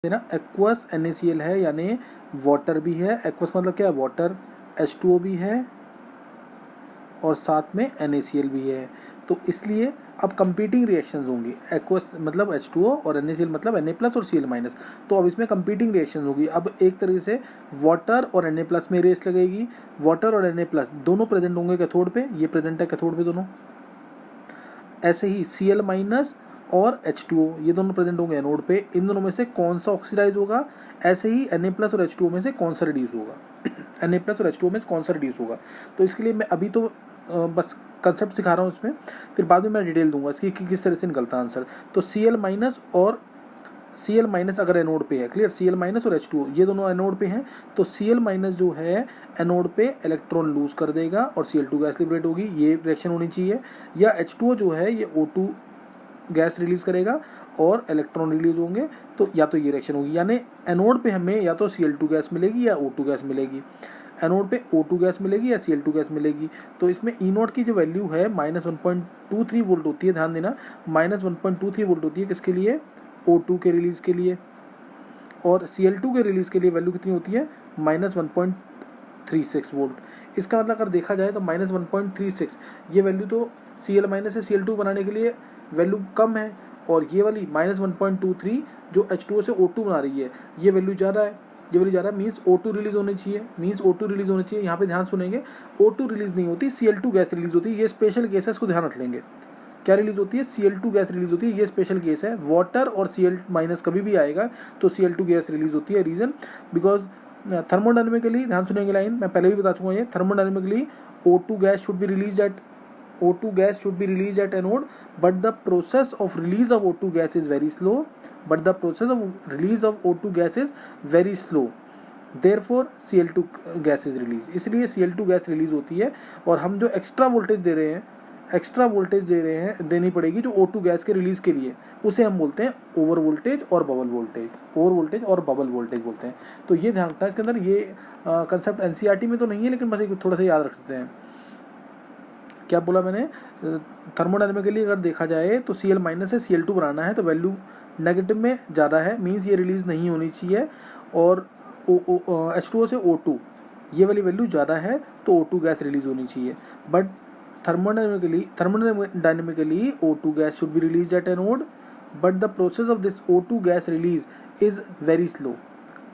ना aqueous NaCl है, यानी वाटर भी है। एक्वस मतलब क्या है, वाटर, H2O भी है और साथ में NaCl भी है। तो इसलिए अब कंपीटिंग रिएक्शंस होंगी। एक्वस मतलब H2O और NaCl मतलब Na+ और Cl-। तो अब इसमें कंपीटिंग रिएक्शंस होगी। अब एक तरीके से वाटर और Na+ में रेस लगेगी। वाटर और Na+ दोनों प्रेजेंट होंगे कैथोड पे, ये प्रेजेंट है कैथोड पे दोनों। ऐसे ही Cl- और H2O ये दोनों प्रेजेंट होंगे एनोड पे। इन दोनों में से कौन सा ऑक्सीडाइज होगा, ऐसे ही Na+ और H2O में से कौन सा रिड्यूस होगा। Na+ और H2O में से कौन सा रिड्यूस होगा। तो इसके लिए मैं अभी तो बस कंसेप्ट सिखा रहा हूँ इसमें, फिर बाद में मैं डिटेल दूंगा इसकी कि किस तरह से निकलता है आंसर। तो Cl- और Cl- अगर एनोड पे है, क्लियर, Cl- और H2O ये दोनों एनोड पे हैं, तो Cl- जो है एनोड पे इलेक्ट्रॉन लूज कर देगा और Cl2 गैस लिबरेट होगी, ये रिएक्शन होनी चाहिए। या H2O जो है ये O2 गैस रिलीज करेगा और इलेक्ट्रॉन रिलीज होंगे, तो या तो ये रिएक्शन होगी, यानी एनोड पे हमें या तो Cl2 गैस मिलेगी या O2 गैस मिलेगी। एनोड पे O2 गैस मिलेगी या Cl2 गैस मिलेगी। तो इसमें E0 की जो वैल्यू है -1.23 वोल्ट होती है, ध्यान देना, -1.23 वोल्ट होती है किसके लिए, O2 के रिलीज के लिए। और Cl2 के रिलीज के लिए वैल्यू कितनी होती है, -1.36 वोल्ट। इसका मतलब अगर देखा जाए तो -1.36 ये वैल्यू तो Cl- से Cl2 बनाने के लिए वैल्यू कम है, और ये वाली -1.23 जो H2O से O2 बना रही है ये वैल्यू ज़्यादा है। ये वैल्यू ज़्यादा मीन्स O2 रिलीज होनी चाहिए, यहाँ पे ध्यान सुनेंगे, O2 रिलीज नहीं होती, Cl2 गैस रिलीज होती है। ये स्पेशल केसेस को ध्यान रख लेंगे। क्या रिलीज होती है, Cl2 गैस रिलीज होती है, ये स्पेशल केस है। वाटर और Cl- कभी भी आएगा तो Cl2 गैस रिलीज होती है। रीजन बिकॉज थर्मोडायनेमिकली, ध्यान सुनेंगे लाइन, मैं पहले भी बता चुका हूँ ये, thermodynamically O2 gas should be release at anode, but the process of release of O2 gas is very slow. Therefore Cl2 gas is release, इसलिए Cl2 गैस रिलीज होती है। और हम जो एक्स्ट्रा वोल्टेज दे रहे हैं देनी पड़ेगी जो O2 गैस के रिलीज के लिए, उसे हम बोलते हैं ओवर वोल्टेज और बबल वोल्टेज बोलते हैं। तो ये ध्यान रखना है इसके अंदर, ये कंसेप्ट NCERT में तो नहीं है, लेकिन बस एक थोड़ा सा याद रख सकते हैं। क्या बोला मैंने, थर्मोडायनेमिकली अगर देखा जाए तो Cl- से Cl2 बनाना है तो वैल्यू नेगेटिव में ज़्यादा है, मीन्स ये रिलीज नहीं होनी चाहिए। और H2O से O2 ये वाली वैल्यू ज़्यादा है तो O2 गैस रिलीज होनी चाहिए। But thermodynamically O2 gas should be release at anode, but the process of this O2 gas release is very slow.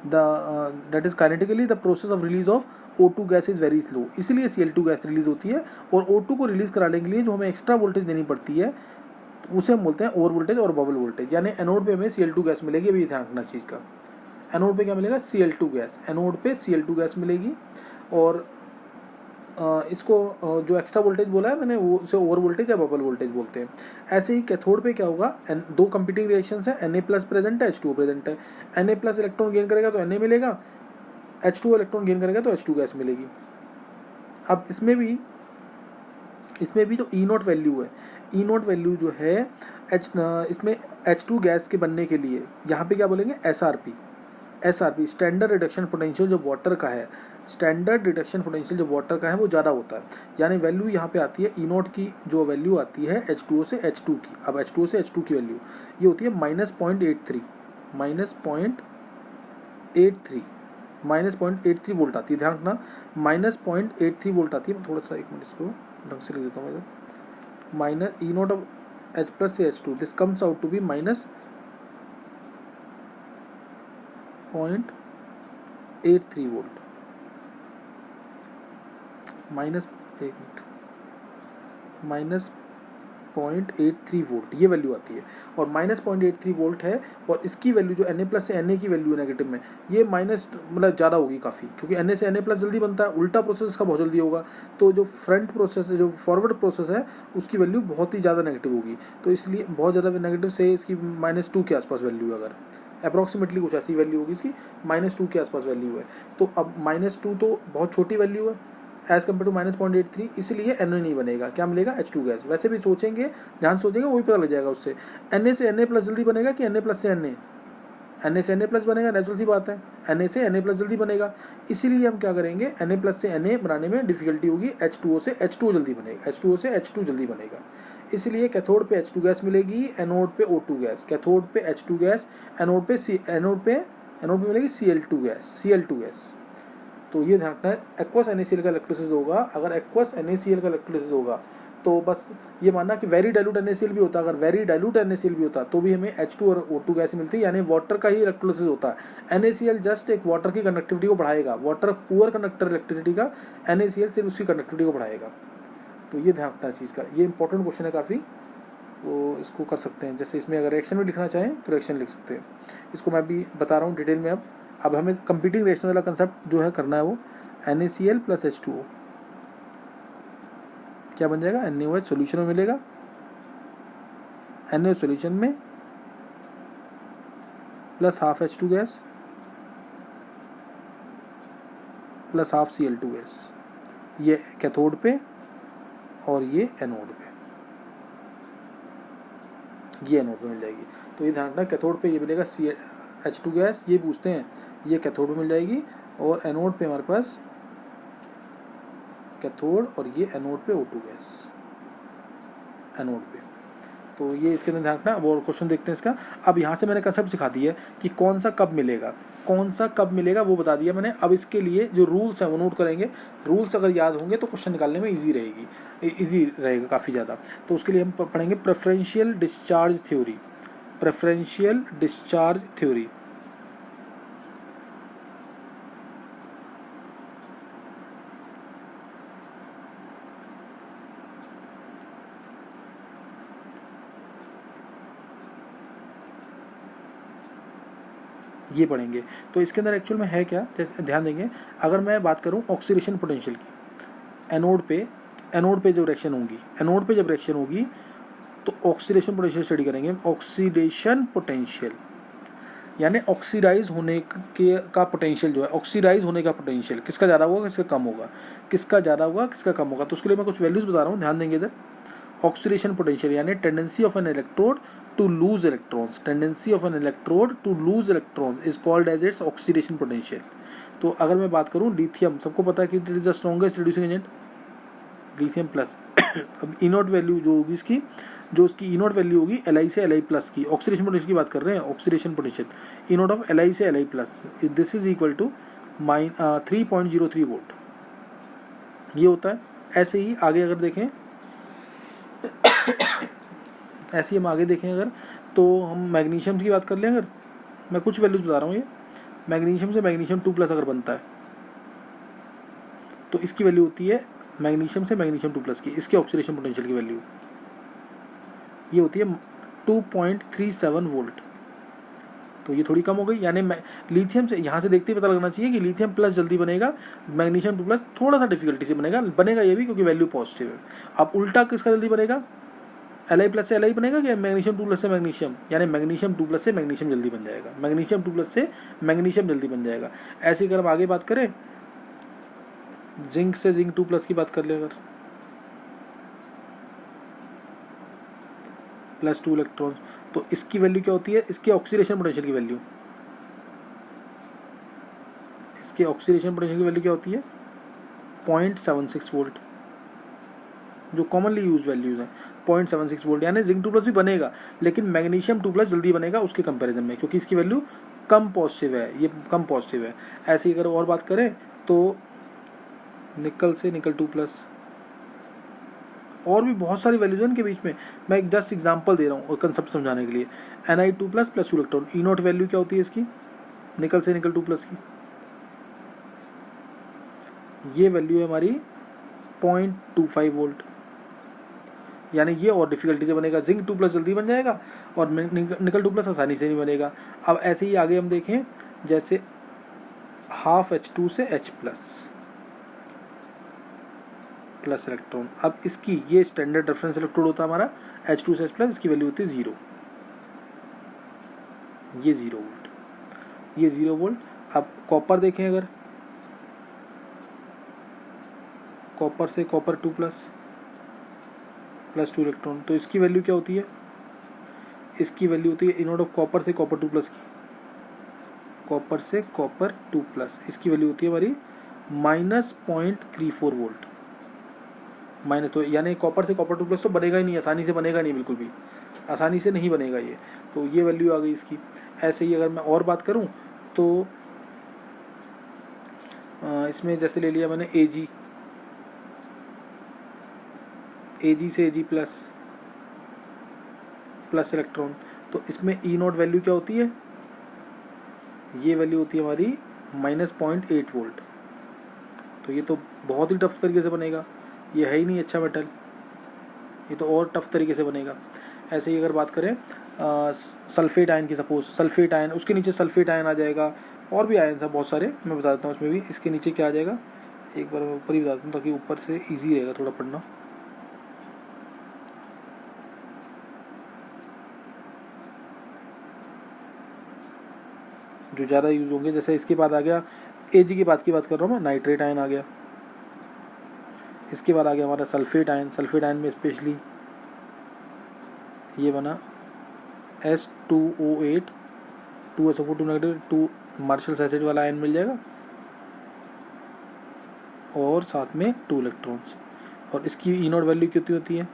That is kinetically the process of release of O2 gas is very slow, इसलिए Cl2 gas release होती है। और O2 को release कराने के लिए जो हमें एक्स्ट्रा वोल्टेज देनी पड़ती है उसे हम बोलते हैं ओवर वोल्टेज और बबल वोल्टेज। यानी एनोड पे हमें Cl2 गैस मिलेगी, अभी ध्यान रखना चीज़ का। एनोड पे क्या मिलेगा, Cl2 गैस, एनोड पे Cl2 गैस मिलेगी। और इसको जो एक्स्ट्रा वोल्टेज बोला है मैंने वो उसे ओवर वोल्टेज या बबल वोल्टेज बोलते हैं। ऐसे ही कैथोड पे क्या होगा, दो कंपीटिंग रिएक्शंस है, Na+ प्रेजेंट है, H2O प्रेजेंट है। Na+ इलेक्ट्रॉन गेन करेगा तो Na मिलेगा, H2O इलेक्ट्रॉन गेन करेगा तो H2 गैस मिलेगी। अब इसमें भी जो E0 वैल्यू है, E0 वैल्यू जो है इसमें H2 गैस के बनने के लिए यहाँ पे क्या बोलेंगे, SRP स्टैंडर्ड रिडक्शन पोटेंशियल जो वाटर का है, वो ज़्यादा होता है। यानी वैल्यू यहाँ पे आती है E0 की, जो वैल्यू आती है H2O से H2 की। अब H2O से H2 की वैल्यू ये होती है -0.83 -0.83 वोल्ट आती है। ध्यान रखना, -0.83 वोल्ट आती है। मैं थोड़ा सा एक मिनट इसको ढंग से लिख देता हूँ। माइनस E0 ऑफ H+ से H2, this comes out to be -0.83 volt, -0.83 volt ये वैल्यू आती है। और -0.83 वोल्ट है, और इसकी वैल्यू जो Na+ से Na की वैल्यू है नेगेटिव में, ये माइनस मतलब ज़्यादा होगी काफ़ी, क्योंकि Na से Na+ जल्दी बनता है, उल्टा प्रोसेस का बहुत जल्दी होगा। तो जो फ्रंट प्रोसेस है, जो फॉरवर्ड प्रोसेस है, उसकी वैल्यू बहुत ही ज़्यादा नेगेटिव होगी। तो इसलिए बहुत ज़्यादा नेगेटिव से इसकी -2 के आसपास वैल्यू है, अगर अप्रॉक्सीमेटली कुछ ऐसी वैल्यू होगी इसकी, -2 के आसपास वैल्यू है। तो अब -2 तो बहुत छोटी वैल्यू है एज कम्पेयर टू -0.83, इसलिए Na नहीं बनेगा। क्या मिलेगा, H2 गैस। वैसे भी सोचेंगे, ध्यान सोचेंगे, वही पता लग जाएगा उससे। Na से Na+ जल्दी बनेगा कि Na+ से Na, Na से Na प्लस बनेगा, नेचुरल सी बात है, Na से Na प्लस जल्दी बनेगा, इसीलिए हम क्या करेंगे, Na प्लस से Na बनाने में डिफिकल्टी होगी, H2O से H2O जल्दी बनेगा, H2O से H2 जल्दी बनेगा, इसलिए कैथोड पे H2 गैस मिलेगी, एनोड पे O2 गैस, कैथोड पे H2 गैस, एनोड पे मिलेगी Cl2 गैस। तो ये ध्यान रखना है, एक्वस NaCl का इलेक्ट्रोलिसिस होगा, अगर एक्वस NaCl का इलेक्ट्रोलिसिस होगा तो बस ये मानना कि वेरी डाइल्यूट NaCl भी होता, अगर वेरी डाइल्यूट NaCl भी होता तो भी हमें H2 और O2 गैस मिलती, यानी वाटर का ही इलेक्ट्रोलिसिस होता है। NaCl जस्ट एक वाटर की कंडक्टिविटी को बढ़ाएगा, वाटर पुअर कंडक्टर इलेक्ट्रिसिटी का, NaCl सिर्फ उसकी कंडक्टिविटी को बढ़ाएगा। तो ये ध्यान रखना इस चीज़ का, ये इंपॉर्टेंट क्वेश्चन है काफ़ी, तो इसको कर सकते हैं। जैसे इसमें अगर रिएक्शन में लिखना चाहें तो रिएक्शन लिख सकते हैं, इसको मैं भी बता रहा हूँ डिटेल में। अब हमें कंपीटिंग रिएक्शन वाला कंसेप्ट जो है करना है, वो NaCl प्लस H2O क्या बन जाएगा, NaOH सोल्यूशन में मिलेगा, NaOH सोल्यूशन में plus half H2 gas plus half Cl2 gas, ये कैथोड पे और ये एनोड पे, ये एनोड पे मिल जाएगी। तो ये ध्यान रखना, कैथोड पे ये मिलेगा H2 गैस, ये पूछते हैं, ये कैथोड पे मिल जाएगी, और एनोड पे हमारे पास कैथोड और ये एनोड पे O2 गैस, एनोड पे। तो ये इसके अंदर ध्यान रखना। अब और क्वेश्चन देखते हैं इसका। अब यहाँ से मैंने कंसेप्ट सिखा दिया है कि कौन सा कब मिलेगा वो बता दिया मैंने। अब इसके लिए जो रूल्स हैं वो नोट करेंगे, रूल्स अगर याद होंगे तो क्वेश्चन निकालने में ईजी रहेगा काफ़ी ज़्यादा। तो उसके लिए हम पढ़ेंगे प्रेफरेंशियल डिस्चार्ज थ्योरी। ये पढ़ेंगे। तो इसके अंदर एक्चुअल में है क्या, जैसे ध्यान देंगे, अगर मैं बात करूं ऑक्सीडेशन पोटेंशियल की, एनोड पे जब रिएक्शन होगी, तो ऑक्सीडेशन पोटेंशियल स्टडी करेंगे। ऑक्सीडेशन पोटेंशियल यानी ऑक्सीडाइज होने का पोटेंशियल जो है, ऑक्सीडाइज होने का पोटेंशियल किसका ज़्यादा होगा, किसका कम होगा, किसका कम होगा। तो उसके लिए मैं कुछ वैल्यूज़ बता रहा हूँ, ध्यान देंगे इधर। ऑक्सीडेशन पोटेंशियल यानी tendency of N electrode to lose electrons, tendency of an electrode to lose electrons is called as its oxidation potential। तो अगर मैं बात करूं लिथियम, सबको पता है कि it is the strongest reducing agent, lithium plus. अब इनोट वैल्यू जो होगी इसकी, इसकी इनोट वैल्यू होगी Li से Li प्लस की, ऑक्सीडेशन पोटेंशियल की बात कर रहे हैं, oxidation potential E naught of Li से Li plus, this is equal to 3.03 volt, ये होता है। ऐसे ही आगे अगर देखें हम आगे देखें अगर, तो हम मैग्नीशियम की बात कर लें, अगर मैं कुछ वैल्यूज बता रहा हूँ, ये मैग्नीशियम से मैग्नीशियम 2 प्लस अगर बनता है तो इसकी वैल्यू होती है, मैग्नीशियम से मैग्नीशियम 2 प्लस की, इसके ऑक्सीडेशन पोटेंशियल की वैल्यू ये होती है 2.37 वोल्ट। तो ये थोड़ी कम हो गई, यानी लिथियम से, यहाँ से देखते ही पता लगना चाहिए कि लिथियम प्लस जल्दी बनेगा, मैग्नीशियम 2 प्लस थोड़ा सा डिफिकल्टी से बनेगा ये भी, क्योंकि वैल्यू पॉजिटिव है। अब उल्टा किसका जल्दी बनेगा, Li प्लस से Li बनेगा कि मैग्नीशियम 2 प्लस से मैग्नीशियम, यानी मैग्नीशियम 2 प्लस से मैग्नीशियम जल्दी बन जाएगा, मैग्नीशियम 2 प्लस से मैग्नीशियम जल्दी बन जाएगा। ऐसे ही अगर हम आगे बात करें, जिंक से जिंक 2 प्लस की बात कर ले, अगर प्लस 2 इलेक्ट्रॉन, तो इसकी वैल्यू क्या होती है, इसके ऑक्सीडेशन पोटेंशियल की वैल्यू, क्या होती है 0.76 वोल्ट, जो कॉमनली यूज वैल्यूज है 0.76 वोल्ट। यानी जिंक 2 प्लस भी बनेगा, लेकिन मैग्नीशियम 2 प्लस जल्दी बनेगा उसके कंपैरिजन में, क्योंकि इसकी वैल्यू कम पॉजिटिव है, ये कम पॉजिटिव है। ऐसे ही अगर और बात करें तो निकल से निकल 2 प्लस, और भी बहुत सारी वैल्यूज हैं इनके बीच में, मैं एक जस्ट एग्जांपल दे रहा हूँ और कंसेप्ट समझाने के लिए। Ni2 प्लस प्लस 2 इलेक्ट्रॉन, ई नोट वैल्यू क्या होती है इसकी, निकल से निकल 2 प्लस की, ये वैल्यू है हमारी 0.25 वोल्ट, यानी ये और डिफिकल्टी से बनेगा। जिंक 2 प्लस जल्दी बन जाएगा और निकल 2 प्लस आसानी से नहीं बनेगा। अब ऐसे ही आगे हम देखें, जैसे हाफ H2 से H प्लस इलेक्ट्रॉन, अब इसकी ये स्टैंडर्ड रेफरेंस इलेक्ट्रोड होता है हमारा H2 से H प्लस, इसकी वैल्यू होती है 0, ये 0 वोल्ट। अब कॉपर देखें, अगर कॉपर से कॉपर 2 प्लस 2 इलेक्ट्रॉन, तो इसकी वैल्यू क्या होती है, इसकी वैल्यू होती है इनोड ऑफ कॉपर से कॉपर 2 प्लस की, कॉपर से कॉपर 2+, इसकी वैल्यू होती है हमारी -0.34 वोल्ट। माइनस तो यानी कॉपर से कॉपर 2+ तो बनेगा ही नहीं, आसानी से बनेगा नहीं, बिल्कुल भी आसानी से नहीं बनेगा ये। तो ये वैल्यू आ गई इसकी। ऐसे ही अगर मैं और बात करूं तो इसमें जैसे ले लिया मैंने Ag से Ag प्लस इलेक्ट्रॉन, तो इसमें E0 वैल्यू क्या होती है, ये वैल्यू होती है हमारी -0.8 वोल्ट। तो ये तो बहुत ही टफ तरीके से बनेगा, ये है ही नहीं अच्छा मेटल, ये तो और टफ तरीके से बनेगा। ऐसे ही अगर बात करें सल्फेट आयन की, सपोज सल्फेट आयन, उसके नीचे सल्फेट आयन आ जाएगा, और भी आयन सब बहुत सारे मैं बता देता हूँ। उसमें भी इसके नीचे क्या आ जाएगा, एक बार मैं ऊपर ही बता देता हूँ ताकि ऊपर से ईजी रहेगा थोड़ा पढ़ना। जो ज़्यादा यूज होंगे, जैसे इसके बाद आ गया Ag की बात कर रहा हूँ मैं, नाइट्रेट आयन आ गया। इसके बाद आ गया हमारा सल्फेट आयन। सल्फेट आयन में स्पेशली ये बना S2O8, 2SO4 2 negative, 2 marshals acid वाला आयन मिल जाएगा, और साथ में 2 इलेक्ट्रॉन्स। और इसकी E0 वैल्यू कितनी होती है,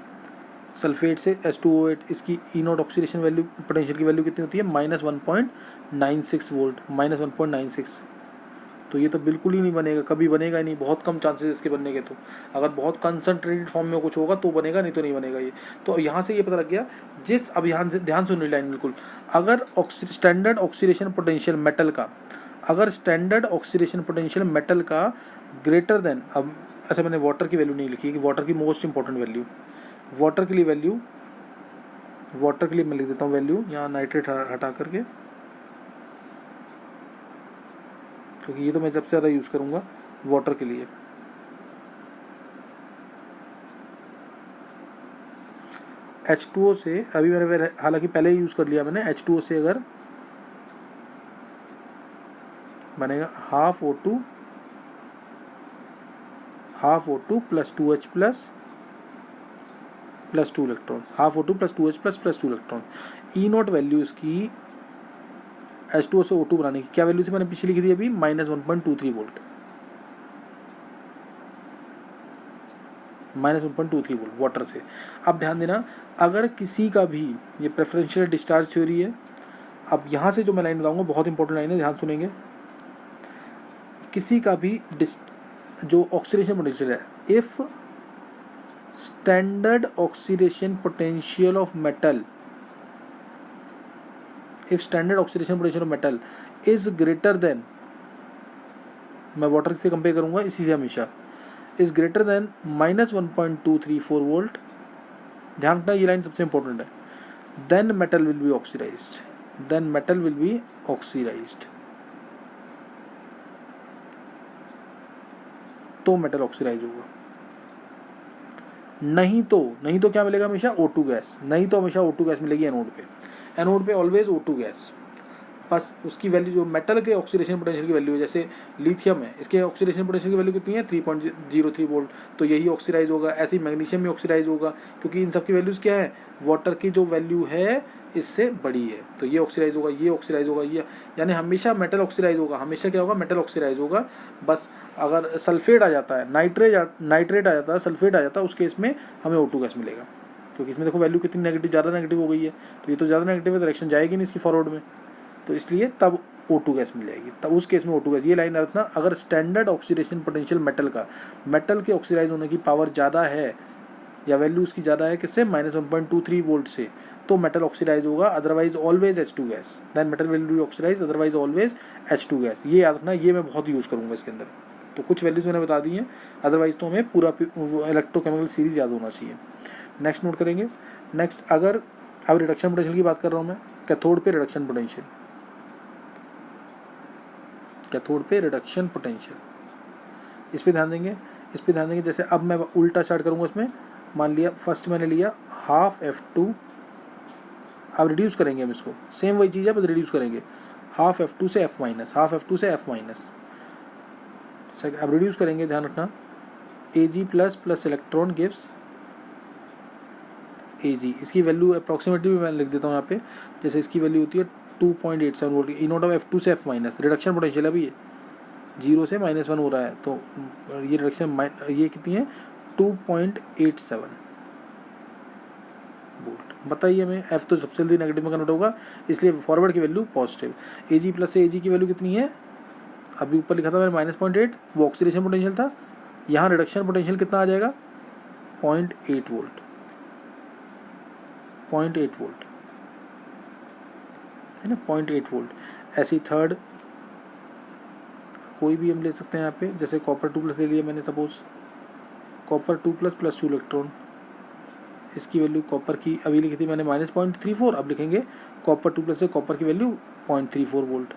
सल्फेट से S2O8, इसकी E0 ऑक्सीडेशन वैल्यू, पोटेंशियल की वैल्यू कितनी होती है, -1.96 वोल्ट, -1.96। तो ये तो बिल्कुल ही नहीं बनेगा, कभी बनेगा ही नहीं, बहुत कम चांसेस इसके बनने के। तो अगर बहुत कंसनट्रेटेड फॉर्म में कुछ होगा तो बनेगा, नहीं तो नहीं बनेगा ये। तो यहाँ से ये पता लग गया, जिस, अब ध्यान सुनने लाइन बिल्कुल, अगर स्टैंडर्ड ऑक्सीडेशन पोटेंशियल मेटल का, अगर स्टैंडर्ड ऑक्सीडेशन पोटेंशियल मेटल का ग्रेटर देन, अब ऐसे मैंने वाटर की वैल्यू नहीं लिखी है कि वाटर की मोस्ट इंपॉर्टेंट वैल्यू, वाटर के लिए वैल्यू, वाटर के लिए मैं लिख देता हूँ वैल्यू यहाँ नाइट्रेट हटा करके, क्योंकि ये तो मैं सबसे ज़्यादा यूज़ करूँगा वाटर के लिए। H2O से अभी मैंने हालांकि पहले ही यूज़ कर लिया मैंने, H2O से अगर बनेगा half O2 plus 2H plus 2 electron, half O2 plus 2H plus 2 electron. E0 value इसकी H2O से O2 बनाने की क्या वैल्यू थी, मैंने पीछे लिखी थी अभी, -1.23 वोल्ट, -1.23 वोल्ट वाटर से। अब ध्यान देना, अगर किसी का भी, ये प्रेफरेंशियल डिस्चार्ज थ्योरी है, अब यहाँ से जो मैं लाइन बताऊंगा बहुत इंपॉर्टेंट लाइन है, ध्यान सुनेंगे। किसी का भी जो ऑक्सीडेशन पोटेंशियल है, if standard oxidation potential of metal, if standard oxidation potential of metal is greater than, मैं वाटर से कंपेयर करूंगा इसी से हमेशा, is greater than -1.234 वोल्ट, ध्यान रखना ये लाइन सबसे इंपॉर्टेंट है, then metal will be oxidized, then metal will be oxidized, तो मेटल ऑक्सीडाइज होगा। नहीं तो क्या मिलेगा हमेशा, O2 गैस, नहीं तो हमेशा O2 गैस मिलेगी एनोड पे ऑलवेज O2 गैस। बस उसकी वैल्यू जो मेटल के ऑक्सीडेशन पोटेंशियल की वैल्यू है, जैसे लिथियम है, इसके ऑक्सीडेशन पोटेंशियल की वैल्यू कितनी है, 3.03 वोल्ट, तो यही ऑक्सीडाइज होगा। ऐसे ही मैग्नीशियम भी ऑक्सीडाइज होगा, क्योंकि इन सब की वैल्यूज़ क्या है, वाटर की जो वैल्यू है इससे बड़ी है, तो ये ऑक्सीडाइज होगा, ये ऑक्सीडाइज होगा, ये यानी हमेशा मेटल ऑक्सीडाइज होगा, हमेशा क्या होगा, मेटल ऑक्सीडाइज होगा। बस अगर सल्फेट आ जाता है, नाइट्रेट आ जाता है, सल्फेट आ जाता है, उस केस में हमें O2 गैस मिलेगा, क्योंकि इसमें देखो वैल्यू कितनी नेगेटिव, ज़्यादा नेगेटिव हो गई है, तो ये तो ज़्यादा नेगेटिव है, डायरेक्शन जाएगी नहीं इसकी फॉरवर्ड में, तो इसलिए तब O2 गैस मिल जाएगी, तब उस केस में O2 गैस। ये लाइन रखना, अगर स्टैंडर्ड ऑक्सीडेशन पोटेंशियल मेटल का, मेटल के ऑक्सीडाइज होने की पावर ज़्यादा है या वैल्यू उसकी ज़्यादा है किससे, -1.23 वोल्ट से, तो मेटल ऑक्सीडाइज होगा, otherwise always H2 gas, then metal will be oxidize, otherwise always H2 gas. ये याद रखना, ये मैं बहुत यूज़ करूँगा इसके अंदर। तो कुछ वैल्यूज़ मैंने बता दी हैं, अदरवाइज तो हमें पूरा इलेक्ट्रोकेमिकल सीरीज याद होना चाहिए। नेक्स्ट नोट करेंगे। नेक्स्ट, अगर अब रिडक्शन पोटेंशियल की बात कर रहा हूँ मैं, कैथोड पे रिडक्शन पोटेंशियल, कैथोड पे रिडक्शन पोटेंशियल, इस पे ध्यान देंगे। जैसे अब मैं उल्टा स्टार्ट करूँगा इसमें, मान लिया फर्स्ट मैंने लिया हाफ F2, अब रिड्यूस करेंगे हम इसको, सेम वही चीज़ है बस रिड्यूस करेंगे, हाफ F2 से F माइनस, हाफ F2 से F माइनस। अब रिड्यूस करेंगे, ध्यान रखना, Ag plus electron gives Ag। इसकी वैल्यू अप्रॉक्सीमेटली भी मैं लिख देता हूँ यहाँ पे, जैसे इसकी वैल्यू होती है 2.87 volt E not of F2 से F माइनस, रिडक्शन पोटेंशियल अभी ये 0 से -1 हो रहा है, तो ये रिडक्शन ये कितनी है 2.87 वोल्ट। बताइए हमें F तो सबसे जल्दी नेगेटिव में कन्वर्ट होगा, इसलिए फॉरवर्ड की वैल्यू पॉजिटिव। AG प्लस से AG की वैल्यू कितनी है, अभी ऊपर लिखा था मैंने -0.8, वो ऑक्सीडेशन पोटेंशियल था, यहाँ रिडक्शन पोटेंशियल कितना आ जाएगा 0.8 वोल्ट, 0.8 वोल्ट है ना, 0.8 वोल्ट। ऐसी थर्ड कोई भी हम ले सकते हैं यहाँ पे, जैसे कॉपर 2 प्लस ले लिया मैंने, suppose copper 2 plus plus 2 electron, इसकी वैल्यू कॉपर की अभी लिखी थी मैंने -0.34, अब लिखेंगे कॉपर 2 प्लस से कॉपर की वैल्यू 0.34 वोल्ट।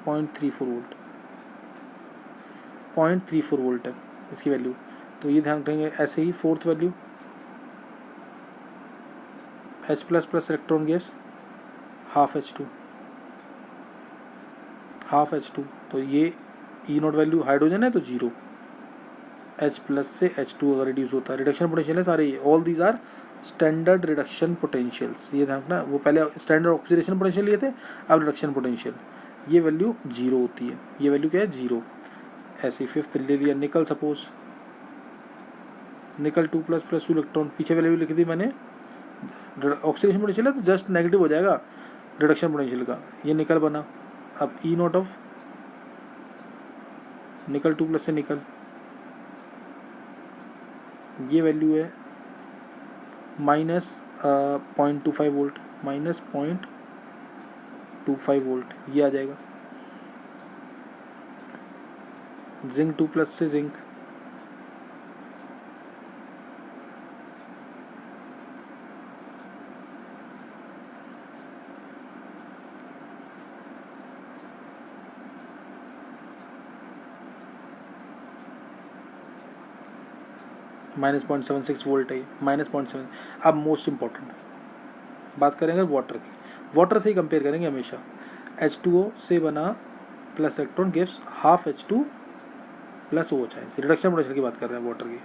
.34 वोल्ट है इसकी वैल्यू, तो ये ध्यान रखेंगे। ऐसे ही fourth value H plus plus electron gives half H2, तो ये ई नॉट वैल्यू हाइड्रोजन है तो 0, H प्लस से H2 अगर रिड्यूस होता है, रिडक्शन पोटेंशियल है सारे ये, all these are standard reduction potentials. ये ध्यान रखना, वो पहले स्टैंडर्ड ऑक्सीडेशन पोटेंशियल लिए थे, अब रिडक्शन पोटेंशियल, ये वैल्यू 0 होती है, ये वैल्यू क्या है 0। ऐसे फिफ्थ ले लिया निकल, सपोज निकल 2 प्लस प्लस 2 इलेक्ट्रॉन, पीछे वैल्यू लिखी थी मैंने, ऑक्सीडेशन पोटेंशियल है तो जस्ट नेगेटिव हो जाएगा रिडक्शन पोटेंशियल का, ये निकल बना। अब ई नॉट ऑफ निकल 2 प्लस से निकल, ये वैल्यू है -0.25 वोल्ट, -0.25 वोल्ट ये आ जाएगा। जिंक 2 प्लस से जिंक, -0.76 वोल्ट है, -0.7। अब मोस्ट इम्पॉर्टेंट बात करेंगे वाटर की, वाटर से ही कंपेयर करेंगे हमेशा। H2O से बना plus electron gives half H2 plus OH, reduction potential की बात कर रहे हैं वाटर की।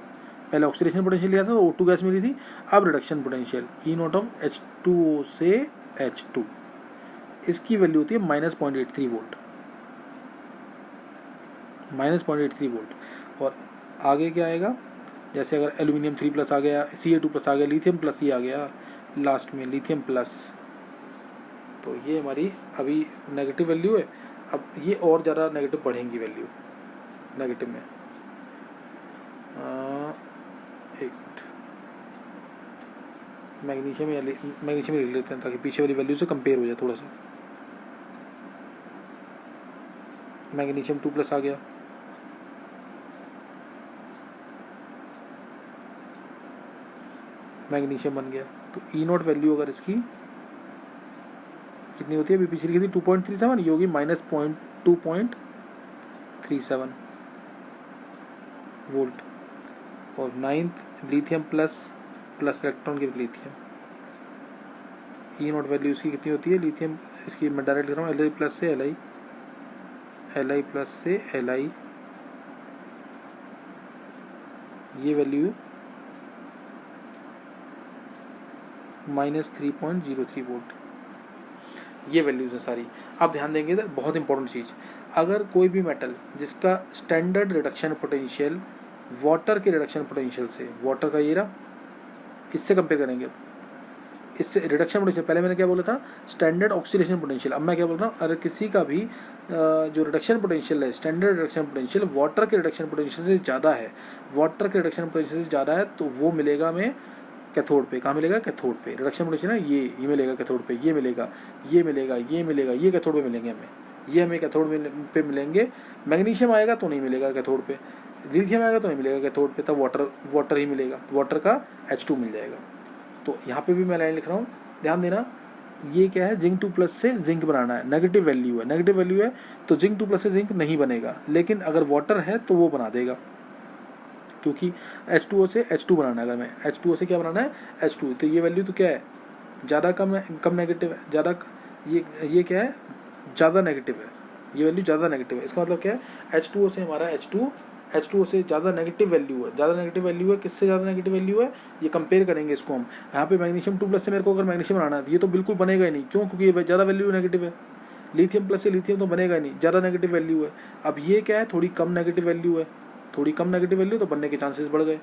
पहले ऑक्सीडेशन पोटेंशियल लिया था तो O2 गैस मिली थी, अब reduction potential E not of H2O से H2, इसकी वैल्यू होती है -0.83 वोल्ट, -0.83 वोल्ट। और आगे क्या आएगा, जैसे अगर एल्यूमिनियम 3 प्लस आ गया, Ca2 प्लस आ गया, लिथियम प्लस ही आ गया लास्ट में, लिथियम प्लस, तो ये हमारी अभी नेगेटिव वैल्यू है। अब ये और ज़्यादा नेगेटिव बढ़ेंगी वैल्यू नेगेटिव में। एक मिनट, मैग्नीशियम लिख लेते हैं ताकि पीछे वाली वैल्यू से कंपेयर हो जाए थोड़ा सा। मैग्नीशियम 2 प्लस आ गया, मैग्नीशियम बन गया, तो ई नॉट वैल्यू अगर इसकी कितनी होती है, अभी पिछली की थी 2.37, ये होगी -2.37 वोल्ट। और 9th lithium plus electron give lithium, E not value इसकी कितनी होती है, लिथियम इसकी मैं डायरेक्ट लिख रहा हूँ Li प्लस से Li, Li प्लस से Li, ये वैल्यू -3.03 वोल्ट, ये वैल्यूज हैं सारी। आप ध्यान देंगे इधर बहुत इंपॉर्टेंट चीज़, अगर कोई भी मेटल जिसका स्टैंडर्ड रिडक्शन पोटेंशियल वाटर के रिडक्शन पोटेंशियल से, वाटर का ये रहा, इससे कंपेयर करेंगे, इससे रिडक्शन पोटेंशियल, पहले मैंने क्या बोला था स्टैंडर्ड ऑक्सीडेशन पोटेंशियल, अब मैं क्या बोल रहा हूँ, अगर किसी का भी जो रिडक्शन पोटेंशियल है, स्टैंडर्ड रिडक्शन पोटेंशियल वाटर के रिडक्शन पोटेंशियल से ज़्यादा है, वाटर के रिडक्शन पोटेंशियल से ज़्यादा है, तो वो मिलेगा हमें कैथोड पे। कहाँ मिलेगा, कैथोड पे। रिडक्शन पोटेंशियल है ये मिलेगा कैथोड पे, ये मिलेगा, ये कैथोड पे मिलेंगे हमें, ये हमें कैथोड पे मिलेंगे। मैग्नीशियम आएगा तो नहीं मिलेगा कैथोड पे, लिथियम आएगा तो नहीं मिलेगा कैथोड पे, तब वाटर ही मिलेगा, वाटर का H2 मिल जाएगा। तो यहाँ पे भी मैं लाइन लिख रहा हूँ, ध्यान देना, ये क्या है, जिंक 2 प्लस से जिंक बनाना है, नेगेटिव वैल्यू है, तो जिंक 2 प्लस से जिंक नहीं बनेगा, लेकिन अगर वाटर है तो वो बना देगा, क्योंकि H2O से H2 बनाना है। अगर मैं H2O से क्या बनाना है, H2, तो ये वैल्यू तो क्या है, ज़्यादा कम नेगेटिव है, ज़्यादा ये क्या है, ज़्यादा नेगेटिव है, ये वैल्यू ज़्यादा नेगेटिव है। इसका मतलब क्या है, H2O से हमारा H2 H2O से ज़्यादा नेगेटिव वैल्यू है, ज़्यादा नेगेटिव वैल्यू है, किससे ज़्यादा नेगेटिव वैल्यू है, ये कंपेयर करेंगे इसको हम। यहाँ पे मैग्नीशियम 2+ से मेरे को अगर मैग्नीशियम बनाना है, ये तो बिल्कुल बनेगा ही नहीं, क्यों, क्योंकि ये ज़्यादा वैल्यू नेगेटिव है। लिथियम प्लस से लिथियम तो बनेगा ही नहीं, ज़्यादा नेगेटिव वैल्यू है। अब ये क्या है, थोड़ी कम नेगेटिव वैल्यू है, थोड़ी कम नेगेटिव वैल्यू, तो बनने के चांसेस बढ़ गए।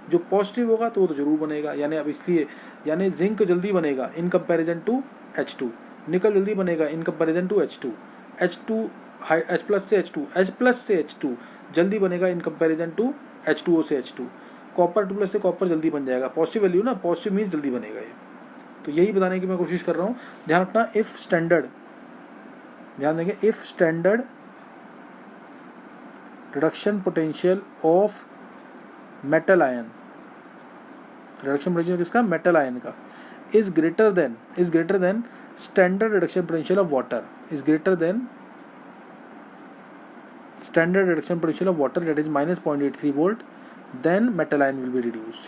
जो पॉजिटिव होगा तो वो तो जरूर बनेगा, यानी अब इसलिए, यानी जिंक जल्दी बनेगा इन कंपैरिजन टू H2, निकल जल्दी बनेगा in comparison to H2, H2 H plus से H2, H प्लस से H2 जल्दी बनेगा इन कंपैरिजन टू H2O से H2। कॉपर 2+ से कॉपर जल्दी बन जाएगा, पॉजिटिव वैल्यू ना, पॉजिटिव मीन्स जल्दी बनेगा ये। तो यही बताने की मैं कोशिश कर रहा हूँ। ध्यान रखना, इफ स्टैंडर्ड, ध्यान देंगे, if standard reduction potential of metal ion, reduction potential किसका, मेटल आयन का, is greater than standard reduction potential of water, is greater than standard reduction potential of water, that is minus 0.83 volt, then metal ion will be reduced,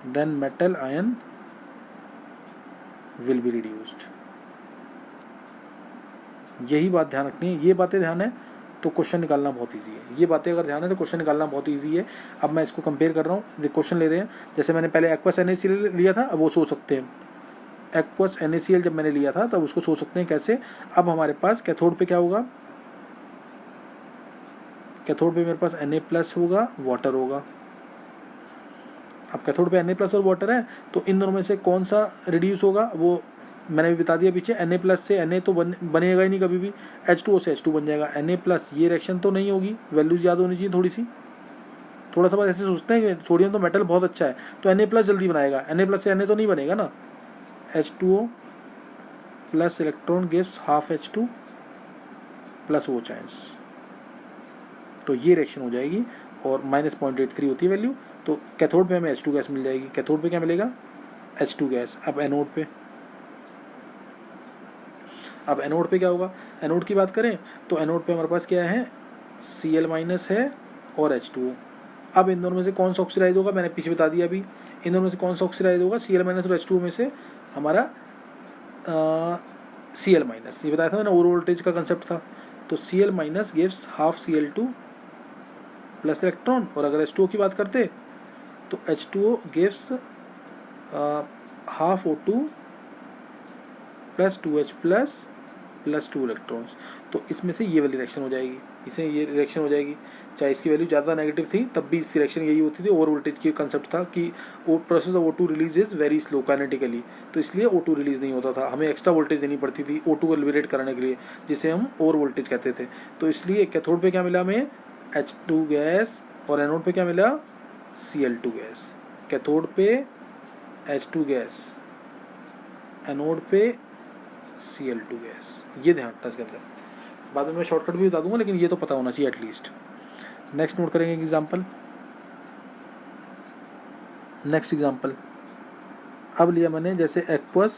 then metal ion will be reduced। यही बात ध्यान रखनी है, ये बातें ध्यान है तो क्वेश्चन निकालना बहुत इजी है, ये बातें अगर ध्यान है तो क्वेश्चन निकालना बहुत इजी है। अब मैं इसको कंपेयर कर रहा हूँ, क्वेश्चन ले रहे हैं, जैसे मैंने पहले एक्वस NaCl लिया था, अब वो सोच सकते हैं, एक्वस NaCl जब मैंने लिया था तब उसको सोच सकते हैं कैसे। अब हमारे पास कैथोड पे क्या होगा, कैथोड पे मेरे पास Na+ होगा, वाटर होगा। अब कैथोड पे Na+ और वाटर है, तो इन दोनों में से कौन सा रिड्यूस होगा, वो मैंने भी बता दिया पीछे। Na+ से Na तो बनेगा ही नहीं कभी भी, H2O से H2 बन जाएगा। Na+, ये रिएक्शन तो नहीं होगी, वैल्यूज याद होनी चाहिए थोड़ी सी, थोड़ा सा बस ऐसे सोचते हैं कि सोडियम तो मेटल बहुत अच्छा है तो Na+ जल्दी बनाएगा, Na+ से Na तो नहीं बनेगा ना। H2O plus electron gives half H2 plus O chance, तो ये रिएक्शन हो जाएगी और माइनस 0.83 होती है वैल्यू। तो कैथोड पे हमें H2 गैस मिल जाएगी, कैथोड पे क्या मिलेगा, H2 गैस। अब एनोड पे, अब एनोड पे क्या होगा, एनोड की बात करें तो एनोड पे हमारे पास क्या है, Cl- है और H2O। अब इन दोनों में से कौन सा ऑक्सीडाइज होगा, मैंने पीछे बता दिया अभी, इन दोनों में से कौन सा ऑक्सीडाइज होगा, Cl- और H2O में से हमारा Cl-, ये बताया था मैंने, ओवर वोल्टेज का कंसेप्ट था। तो Cl- gives half Cl2 plus electron, और अगर H2O की बात करते तो H2O gives half O2 plus 2H plus 2 electrons. तो इसमें से ये वाली रिएक्शन हो जाएगी, इसमें ये रिएक्शन हो जाएगी, चाहे इसकी वैल्यू ज़्यादा नेगेटिव थी तब भी इसकी रिएक्शन यही होती थी। ओवर वोल्टेज की कंसेप्ट था कि वो process of O2 release is very slow kinetically, तो इसलिए O2 रिलीज नहीं होता था, हमें एक्स्ट्रा वोल्टेज देनी पड़ती थी O2 को लिबरेट कराने के लिए, जिसे हम ओवर वोल्टेज कहते थे। तो इसलिए कैथोड पे क्या मिला हमें, H2 गैस, और एनोड पे क्या मिला, Cl2 गैस। कैथोड पे H2 गैस, एनोड पे Cl2 गैस, ये ध्यान रखना इसके अंदर। बाद में मैं शॉर्टकट भी बता दूंगा, लेकिन ये तो पता होना चाहिए एटलीस्ट। नेक्स्ट नोट करेंगे एग्जाम्पल, नेक्स्ट एग्जाम्पल अब लिया मैंने जैसे एक्वस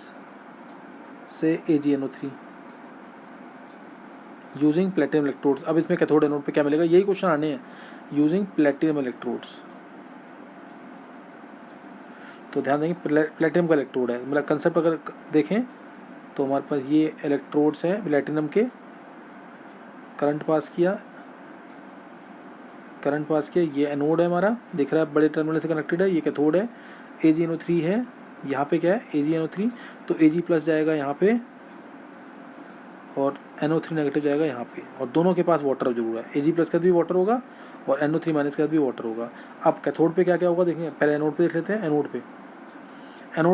से AgNO3 यूजिंग प्लेटिनम इलेक्ट्रोड्स। अब इसमें कैथोड एनोड पे क्या मिलेगा, यही क्वेश्चन आने हैं, यूजिंग प्लेटिनम इलेक्ट्रोड्स। तो ध्यान देंगे प्लेटिनम का इलेक्ट्रोड है, मतलब कंसेप्ट अगर देखें तो हमारे पास ये इलेक्ट्रोड्स हैं प्लेटिनम के, करंट पास किया, करंट पास किया, ये एनोड है हमारा, दिख रहा है बड़े टर्मिनल से कनेक्टेड है, ये कैथोड है, AgNO3 है, यहाँ पे क्या है AgNO3, तो Ag+ जाएगा यहाँ पे और NO3 नेगेटिव जाएगा यहाँ पे, और दोनों के पास वाटर जरूर है, Ag+ के साथ भी वाटर होगा और NO3- के साथ भी वाटर होगा। अब कैथोड पे क्या क्या होगा देखेंगे, पहले एनोड पे देख लेते हैं। एनोड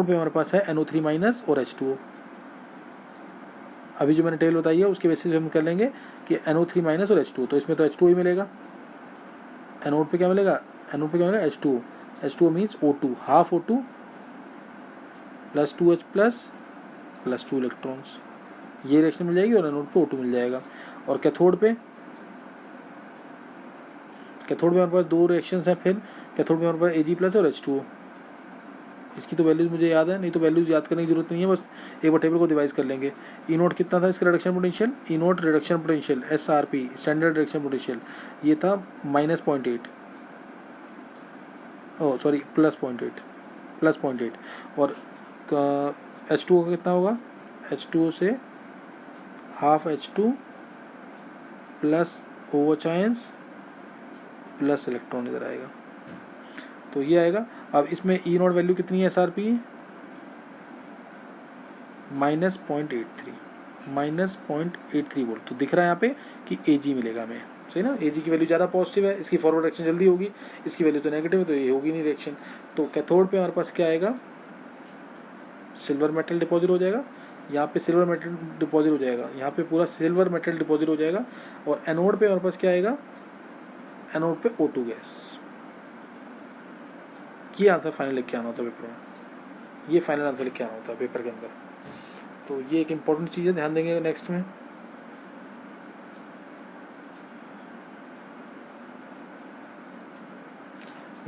पे हमारे पास है NO3- और H2O। अभी जो मैंने टेबल बताई है उसके बेसिस पे हम कर लेंगे कि NO3- और H2O, तो इसमें तो H2O ही मिलेगा। एनोड पे क्या मिलेगा, एनोड पे क्या मिलेगा H2O, H2O means O2, half O2 plus 2H plus 2 electrons, ये रिएक्शन मिल जाएगी और एनोड पे O2 मिल जाएगा। और कैथोड पे हमारे पास दो रिएक्शंस हैं, फिर कैथोड पे हमारे पास Ag+ और H2O। इसकी तो वैल्यूज मुझे याद है, नहीं तो वैल्यूज याद करने की जरूरत नहीं है, बस एक बार टेबल को डिवाइस कर लेंगे। E0 कितना था इसका reduction potential, E0 reduction potential SRP standard reduction potential, ये था -0.8, ओह सॉरी +0.8, और H2O का कितना होगा, H2O से half H2 plus OH ions plus electron इधर आएगा, तो ये आएगा। अब इसमें ई नॉट वैल्यू कितनी है SRP, -0.83 वोल्ट। तो दिख रहा है यहाँ पे कि Ag मिलेगा हमें, सही ना। Ag की वैल्यू ज़्यादा पॉजिटिव है, इसकी फॉरवर्ड रिएक्शन जल्दी होगी, इसकी वैल्यू तो नेगेटिव है, तो ये होगी नहीं रिएक्शन। तो कैथोड पे हमारे पास क्या आएगा, सिल्वर मेटल डिपॉजिट हो जाएगा, यहाँ पे सिल्वर मेटल डिपॉजिट हो जाएगा, यहाँ पे पूरा सिल्वर मेटल डिपॉजिट हो जाएगा। और एनोड पे हमारे पास क्या आएगा, एनोड पे O2 गैस। ये आंसर फाइनल लिख के आना होता है पेपर में, ये फाइनल आंसर लिख के आना होता है पेपर के अंदर। तो ये एक इंपॉर्टेंट चीज़ है, ध्यान देंगे नेक्स्ट में।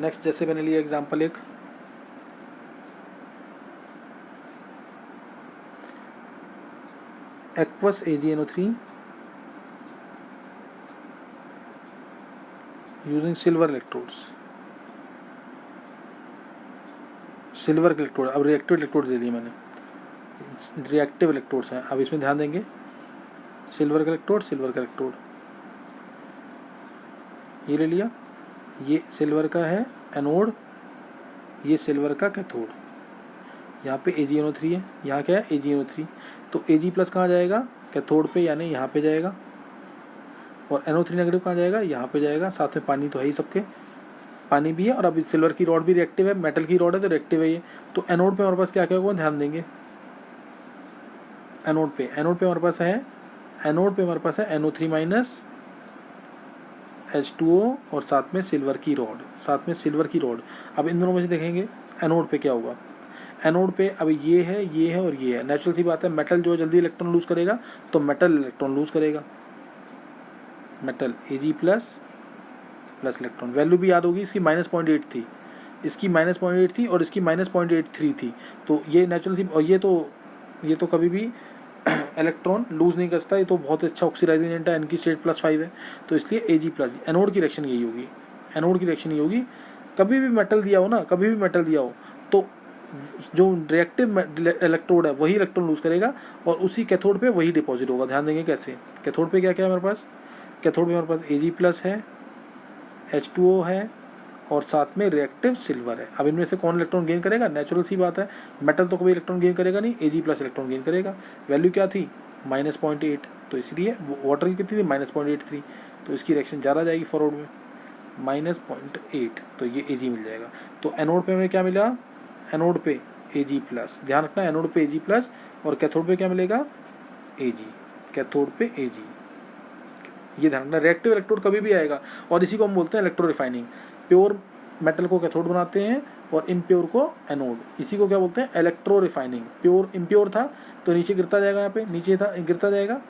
नेक्स्ट जैसे मैंने लिया एग्जांपल एक, aqueous AgNO3 using silver electrodes, silver electrode. अब रिएक्टिव इलेक्ट्रोड दे दिए मैंने, रिएक्टिव इलेक्ट्रोड्स हैं। अब इसमें ध्यान देंगे, सिल्वर का इलेक्ट्रोड, सिल्वर का इलेक्ट्रोड ये ले लिया, ये सिल्वर का है एनोड, ये सिल्वर का कैथोड। यहाँ पे AgNO3 है, यहाँ क्या है AgNO3, तो Ag प्लस कहाँ जाएगा, कैथोड पे यानी यहाँ पे जाएगा, और NO3 नेगेटिव कहाँ जाएगा, यहाँ पे जाएगा। साथ में पानी तो है ही सबके, पानी भी है, और अब सिल्वर की रॉड भी रिएक्टिव है, मेटल की रॉड है तो रिएक्टिव है ये। तो एनोड पे हमारे पास क्या क्या होगा, ध्यान देंगे। एनोड पे हमारे पास है, एनोड पे हमारे पास है NO3 माइनस H2O और साथ में सिल्वर की रॉड, साथ में सिल्वर की रॉड। अब इन दोनों में से देखेंगे एनोड पे क्या होगा। एनोड पे अब ये है और ये है, नेचुरल सी बात है, मेटल जो जल्दी इलेक्ट्रॉन लूज करेगा तो मेटल इलेक्ट्रॉन लूज करेगा, metal Ag plus electron. Value भी याद होगी, इसकी -0.8 थी, इसकी -0.8 थी और इसकी -0.83 थी। तो ये नेचुरल सी, और ये तो कभी भी इलेक्ट्रॉन लूज नहीं करता, ये तो बहुत अच्छा ऑक्सीडाइजिंग एजेंट है, इनकी स्टेट +5 है, तो इसलिए Ag प्लस। एनोड की रिएक्शन यही होगी, एनोड की रिएक्शन ये होगी। कभी भी मेटल दिया हो ना, कभी भी मेटल दिया हो तो जो रिएक्टिव इलेक्ट्रोड है वही इलेक्ट्रॉन लूज करेगा और उसी कैथोड पे वही डिपॉजिट होगा। ध्यान देंगे कैसे, कैथोड पे क्या क्या है हमारे पास, कैथोड पे हमारे पास Ag प्लस है, H2O है और साथ में रिएक्टिव सिल्वर है। अब इनमें से कौन इलेक्ट्रॉन गेन करेगा, नेचुरल सी बात है, मेटल तो कभी इलेक्ट्रॉन गेन करेगा नहीं, Ag प्लस इलेक्ट्रॉन गेन करेगा। वैल्यू क्या थी, -0.8, तो इसलिए वाटर की कितनी थी, -0.83, तो इसकी रिएक्शन ज़्यादा जाएगी फॉरवर्ड में, -0.8, तो ये Ag मिल जाएगा। तो एनोड पे हमें क्या मिला, एनोड पे Ag प्लस, ध्यान रखना एनोड पे Ag प्लस, और कैथोड पे क्या मिलेगा Ag, कैथोड पे Ag, ये ध्यान रखना। रिएक्टिव इलेक्ट्रोड कभी भी आएगा, और इसी को हम बोलते हैं इलेक्ट्रो रिफाइनिंग। प्योर मेटल को कैथोड बनाते हैं और इम्प्योर को एनोड, इसी को क्या बोलते हैं, इलेक्ट्रो रिफाइनिंग। प्योर इम्प्योर था तो नीचे गिरता जाएगा, यहाँ पे नीचे था गिरता जाएगा,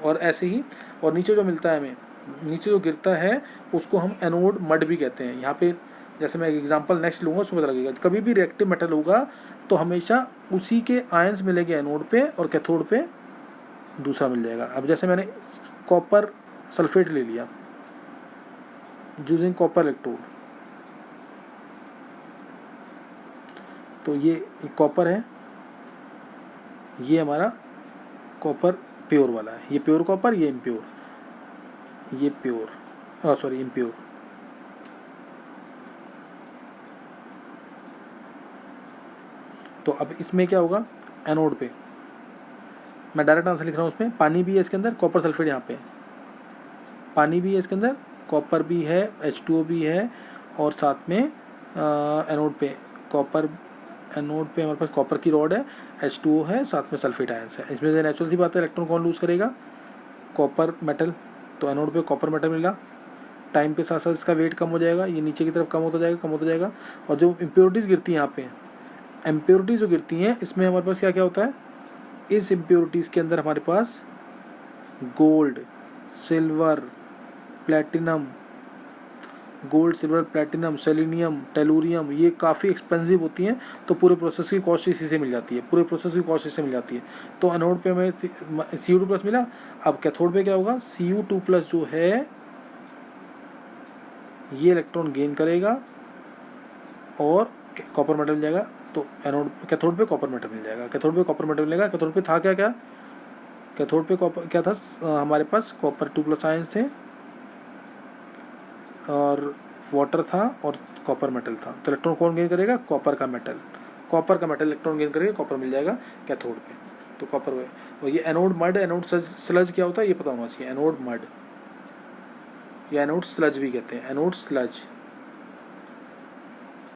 और ऐसे ही, और नीचे जो मिलता है हमें, नीचे जो गिरता है उसको हम एनोड मड भी कहते हैं। यहाँ पे जैसे मैं एक एग्जांपल नेक्स्ट लूँगा उसमें पता लगेगा, कभी भी रिएक्टिव मेटल होगा तो हमेशा उसी के आयंस मिलेंगे एनोड पे, और कैथोड पे दूसरा मिल जाएगा। अब जैसे मैंने कॉपर सल्फेट ले लिया यूजिंग कॉपर इलेक्ट्रोड, तो ये कॉपर है, ये हमारा कॉपर प्योर वाला है, ये प्योर कॉपर, ये इम्प्योर, ये प्योर सॉरी इम्प्योर। तो अब इसमें क्या होगा, एनोड पे मैं डायरेक्ट आंसर लिख रहा हूँ, उसमें पानी भी है इसके अंदर, कॉपर सल्फेट, यहाँ पे पानी भी है इसके अंदर, कॉपर भी है, H2O भी है, और साथ में एनोड पे कॉपर, एनोड पे हमारे पास कॉपर की रॉड है, H2O है, साथ में सल्फेट आयंस है। इसमें से नेचुरल सी बात है, इलेक्ट्रॉन कौन लूज करेगा, कॉपर मेटल, तो एनोड पे कॉपर मेटल मिला। टाइम के साथ साथ इसका वेट कम हो जाएगा, ये नीचे की तरफ कम होता जाएगा। और जो इम्प्योरिटीज़ गिरती हैं यहाँ पे, इम्प्योरिटीज़ जो गिरती हैं इसमें हमारे पास क्या क्या होता है, इस इम्प्योरिटीज़ के अंदर हमारे पास gold, silver, platinum, gold, silver, platinum, selenium, tellurium, ये काफ़ी एक्सपेंसिव होती हैं, तो पूरे प्रोसेस की कॉस्ट इसी से मिल जाती है, पूरे प्रोसेस की कॉस्ट इससे मिल जाती है। तो एनोड पे हमें Cu2 प्लस मिला। अब कैथोड पे क्या होगा, Cu2 प्लस जो है ये इलेक्ट्रॉन गेन करेगा और कॉपर मेटल मिल जाएगा, तो एनोड कैथोड पे कॉपर मेटल मिल जाएगा, कैथोड पे कॉपर मेटल मिलेगा। कैथोड पे था क्या क्या, कैथोड पे कॉपर क्या था, हमारे पास कॉपर 2+ आयंस थे, और वाटर था और कॉपर मेटल था। तो इलेक्ट्रॉन कौन गेन करेगा? कॉपर का मेटल। कॉपर का मेटल इलेक्ट्रॉन गेन करेगा, कॉपर मिल जाएगा कैथोड पे। तो कॉपर में, और ये एनोड मड, एनोड स्लज क्या होता है ये पता होना चाहिए। एनोड मड या एनोड स्लज भी कहते हैं, एनोड स्लज।